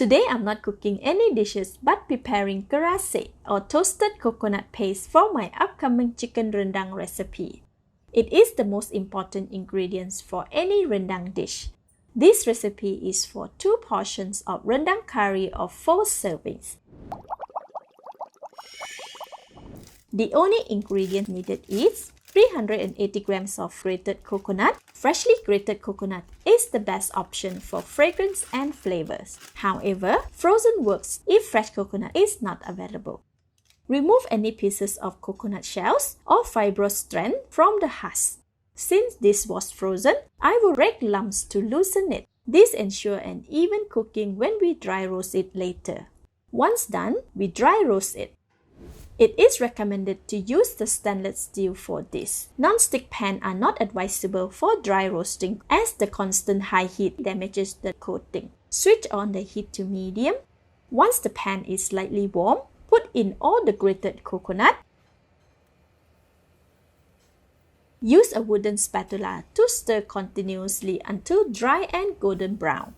Today I'm not cooking any dishes but preparing kerisik or toasted coconut paste for my upcoming chicken rendang recipe. It is the most important ingredients for any rendang dish. This recipe is for 2 portions of rendang curry of 4 servings. The only ingredient needed is 380 grams of grated coconut. Freshly grated coconut is the best option for fragrance and flavors. However, frozen works if fresh coconut is not available. Remove any pieces of coconut shells or fibrous strand from the husk. Since this was frozen, I will rake lumps to loosen it. This ensures an even cooking when we dry roast it later. Once done, we dry roast it. It is recommended to use the stainless steel for this. Non-stick pans are not advisable for dry roasting as the constant high heat damages the coating. Switch on the heat to medium. Once the pan is slightly warm, put in all the grated coconut. Use a wooden spatula to stir continuously until dry and golden brown.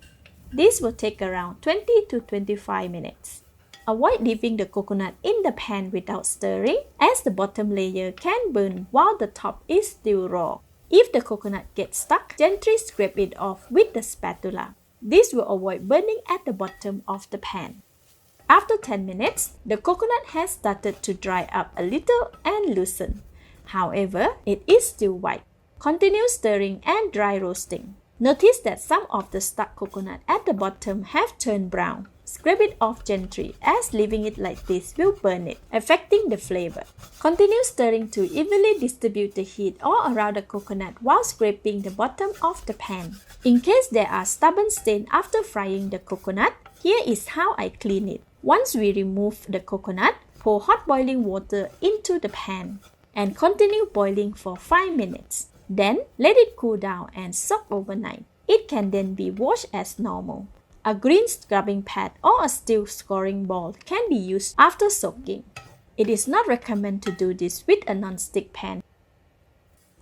This will take around 20 to 25 minutes. Avoid leaving the coconut in the pan without stirring, as the bottom layer can burn while the top is still raw. If the coconut gets stuck, gently scrape it off with the spatula. This will avoid burning at the bottom of the pan. After 10 minutes, the coconut has started to dry up a little and loosen. However, it is still white. Continue stirring and dry roasting. Notice that some of the stuck coconut at the bottom have turned brown. Scrape it off gently, as leaving it like this will burn it, affecting the flavor. Continue stirring to evenly distribute the heat all around the coconut while scraping the bottom of the pan. In case there are stubborn stains after frying the coconut, here is how I clean it. Once we remove the coconut, pour hot boiling water into the pan and continue boiling for 5 minutes. Then, let it cool down and soak overnight. It can then be washed as normal. A green scrubbing pad or a steel scoring ball can be used after soaking. It is not recommended to do this with a non-stick pan.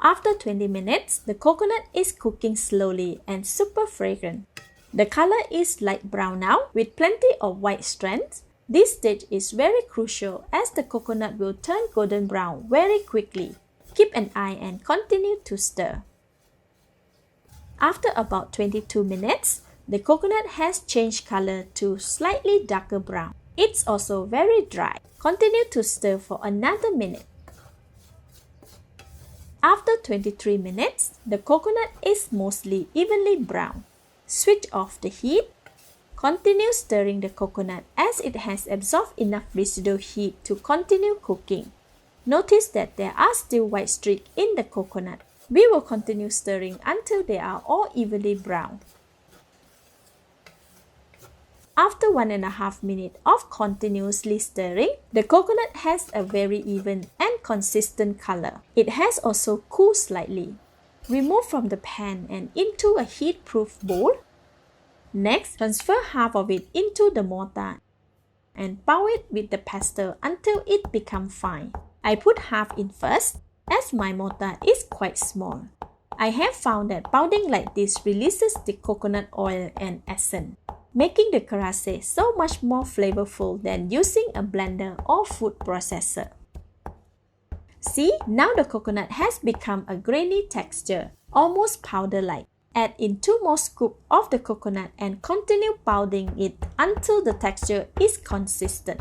After 20 minutes, the coconut is cooking slowly and super fragrant. The color is light brown now with plenty of white strands. This stage is very crucial as the coconut will turn golden brown very quickly. Keep an eye and continue to stir. After about 22 minutes, the coconut has changed color to slightly darker brown. It's also very dry. Continue to stir for another minute. After 23 minutes, the coconut is mostly evenly brown. Switch off the heat. Continue stirring the coconut as it has absorbed enough residual heat to continue cooking. Notice that there are still white streaks in the coconut. We will continue stirring until they are all evenly brown. After 1.5 minutes of continuously stirring, the coconut has a very even and consistent color. It has also cooled slightly. Remove from the pan and into a heat-proof bowl. Next, transfer half of it into the mortar and pound it with the pestle until it becomes fine. I put half in first, as my mortar is quite small. I have found that pounding like this releases the coconut oil and essence, making the kerisik so much more flavorful than using a blender or food processor. See, now the coconut has become a grainy texture, almost powder-like. Add in 2 more scoops of the coconut and continue pounding it until the texture is consistent.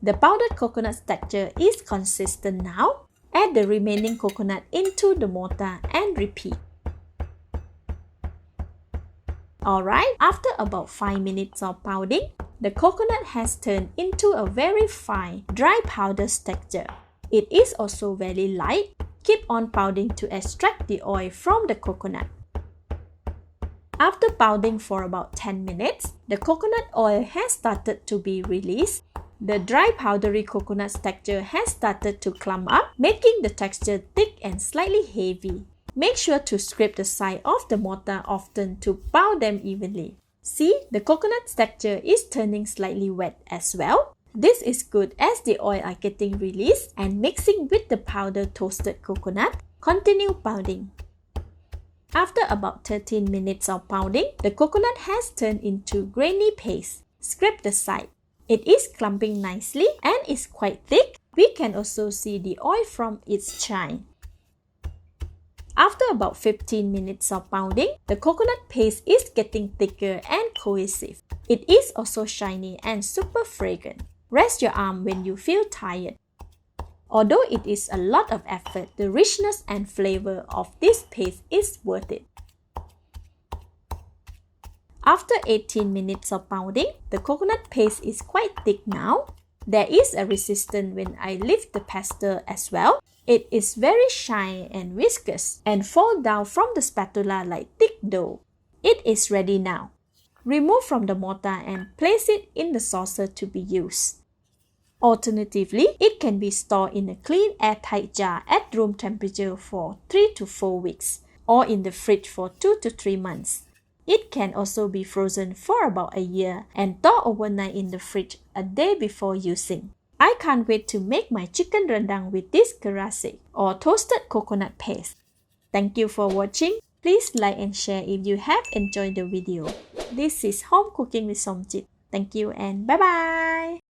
The powdered coconut texture is consistent now. Add the remaining coconut into the mortar and repeat. Alright, after about 5 minutes of pounding, the coconut has turned into a very fine, dry powder texture. It is also very light. Keep on pounding to extract the oil from the coconut. After pounding for about 10 minutes, the coconut oil has started to be released. The dry powdery coconut texture has started to clump up, making the texture thick and slightly heavy. Make sure to scrape the side of the mortar often to pound them evenly. See, the coconut texture is turning slightly wet as well. This is good as the oil are getting released and mixing with the powdered toasted coconut. Continue pounding. After about 13 minutes of pounding, the coconut has turned into grainy paste. Scrape the side. It is clumping nicely and is quite thick. We can also see the oil from its chine. After about 15 minutes of pounding, the coconut paste is getting thicker and cohesive. It is also shiny and super fragrant. Rest your arm when you feel tired. Although it is a lot of effort, the richness and flavor of this paste is worth it. After 18 minutes of pounding, the coconut paste is quite thick now. There is a resistance when I lift the pestle as well. It is very shiny and viscous and fall down from the spatula like thick dough. It is ready now. Remove from the mortar and place it in the saucer to be used. Alternatively, it can be stored in a clean airtight jar at room temperature for 3 to 4 weeks or in the fridge for 2 to 3 months. It can also be frozen for about a year and thawed overnight in the fridge a day before using. I can't wait to make my chicken rendang with this kerisik or toasted coconut paste. Thank you for watching. Please like and share if you have enjoyed the video. This is Home Cooking with Somjit. Thank you and bye-bye!